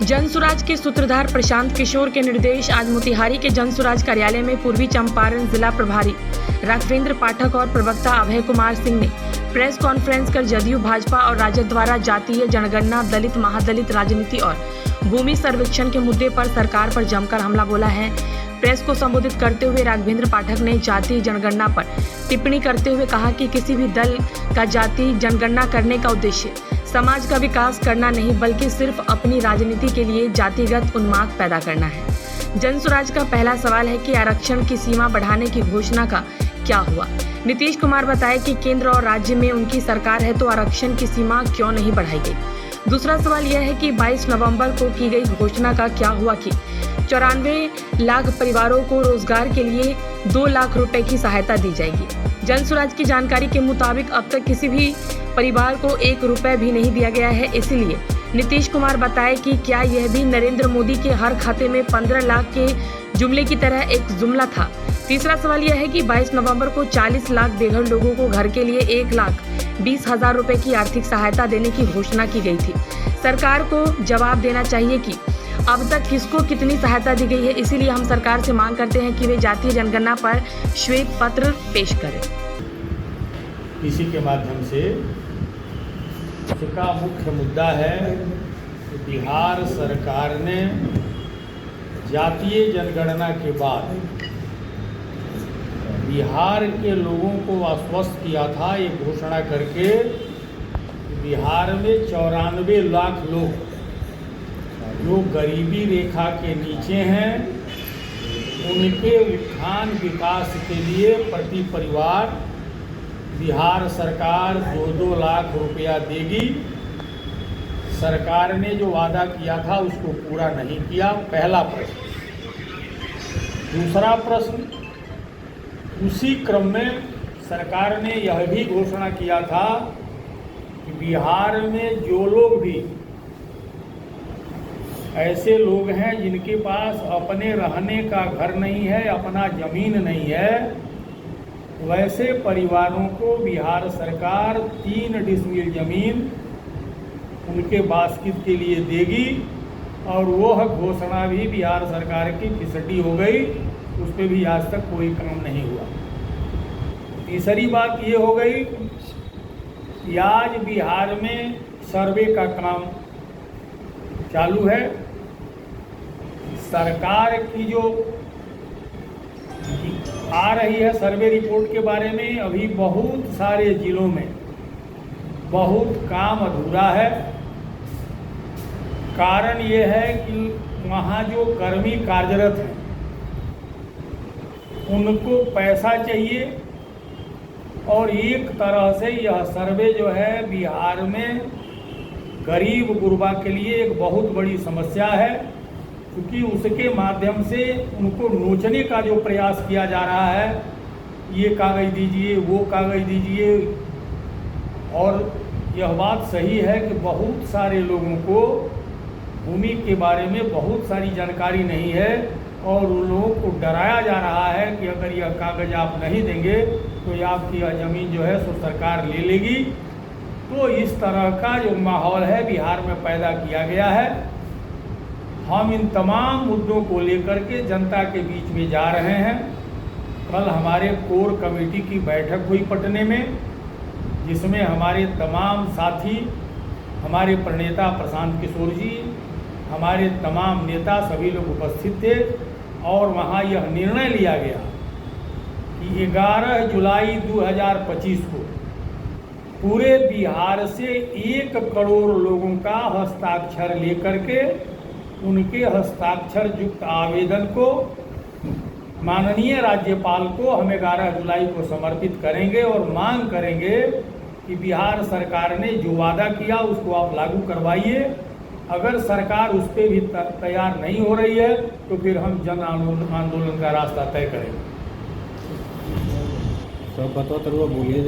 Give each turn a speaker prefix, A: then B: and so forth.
A: जनसुराज के सूत्रधार प्रशांत किशोर के निर्देश आज मोतिहारी के जनसुराज कार्यालय में पूर्वी चंपारण जिला प्रभारी राघवेंद्र पाठक और प्रवक्ता अभय कुमार सिंह ने प्रेस कॉन्फ्रेंस कर जदयू, भाजपा और राजद द्वारा जातीय जनगणना, दलित, महादलित राजनीति और भूमि सर्वेक्षण के मुद्दे पर सरकार पर जमकर हमला बोला है। प्रेस को संबोधित करते हुए राघवेंद्र पाठक ने जातीय जनगणना पर टिप्पणी करते हुए कहा कि किसी भी दल का जातीय जनगणना करने का उद्देश्य समाज का विकास करना नहीं, बल्कि सिर्फ अपनी राजनीति के लिए जातिगत उन्माद पैदा करना है। जनसुराज का पहला सवाल है कि आरक्षण की सीमा बढ़ाने की घोषणा का क्या हुआ। नीतीश कुमार बताए कि केंद्र और राज्य में उनकी सरकार है तो आरक्षण की सीमा क्यों नहीं बढ़ाई गई। दूसरा सवाल यह है कि 22 नवंबर को की गई घोषणा का क्या हुआ कि 94 लाख परिवारों को रोजगार के लिए 2 लाख रुपए की सहायता दी जाएगी। जनसुराज की जानकारी के मुताबिक अब तक किसी भी परिवार को 1 रुपए भी नहीं दिया गया है। इसलिए नीतीश कुमार बताए कि क्या यह भी नरेंद्र मोदी के हर खाते में 15 लाख के जुमले की तरह एक जुमला था। तीसरा सवाल यह है कि 22 नवंबर को 40 लाख बेघर लोगों को घर के लिए 1,20,000 रुपए की आर्थिक सहायता देने की घोषणा की गई थी। सरकार को जवाब देना चाहिए कि अब तक किसको कितनी सहायता दी गई है। इसीलिए हम सरकार से मांग करते हैं कि वे जातीय जनगणना पर श्वेत पत्र पेश करें।
B: इसी के माध्यम से इसका मुख्य मुद्दा है कि बिहार सरकार ने जातीय जनगणना के बाद बिहार के लोगों को आश्वस्त किया था ये घोषणा करके बिहार में 94 लाख लोग जो गरीबी रेखा के नीचे हैं उनके उत्थान विकास के लिए प्रति परिवार बिहार सरकार 2-2 लाख रुपया देगी। सरकार ने जो वादा किया था उसको पूरा नहीं किया, पहला प्रश्न। दूसरा प्रश्न, उसी क्रम में सरकार ने यह भी घोषणा किया था कि बिहार में जो लोग भी ऐसे लोग हैं जिनके पास अपने रहने का घर नहीं है, अपना जमीन नहीं है, वैसे परिवारों को बिहार सरकार 3 डिसमिल जमीन उनके बास्कित के लिए देगी। और वह घोषणा भी बिहार सरकार की फिसड्डी हो गई, उस पर भी आज तक कोई काम नहीं हुआ। तीसरी बात ये हो गई कि आज बिहार में सर्वे का काम चालू है। सरकार की जो आ रही है सर्वे रिपोर्ट के बारे में, अभी बहुत सारे जिलों में बहुत काम अधूरा है। कारण ये है कि वहाँ जो कर्मी कार्यरत हैं उनको पैसा चाहिए और एक तरह से यह सर्वे जो है बिहार में गरीब गुरबा के लिए एक बहुत बड़ी समस्या है, क्योंकि उसके माध्यम से उनको नोचने का जो प्रयास किया जा रहा है, ये कागज़ दीजिए, वो कागज़ दीजिए। और यह बात सही है कि बहुत सारे लोगों को भूमि के बारे में बहुत सारी जानकारी नहीं है और उन लोगों को डराया जा रहा है कि अगर यह कागज़ आप नहीं देंगे तो ये आपकी यह ज़मीन जो है सो सरकार ले लेगी। तो इस तरह का जो माहौल है बिहार में पैदा किया गया है। हम इन तमाम मुद्दों को लेकर के जनता के बीच में जा रहे हैं। कल हमारे कोर कमेटी की बैठक हुई पटने में, जिसमें हमारे तमाम साथी, हमारे प्रणेता प्रशांत किशोर जी, हमारे तमाम नेता सभी लोग उपस्थित थे। और वहाँ यह निर्णय लिया गया कि 11 जुलाई 2025 को पूरे बिहार से 1 करोड़ लोगों का हस्ताक्षर लेकर के उनके हस्ताक्षर युक्त आवेदन को माननीय राज्यपाल को हम 11 जुलाई को समर्पित करेंगे और मांग करेंगे कि बिहार सरकार ने जो वादा किया उसको आप लागू करवाइए। अगर सरकार उस पर भी तैयार नहीं हो रही है तो फिर हम जन आंदोलन का रास्ता तय करेंगे।
C: तो बताओ तो बोलिए।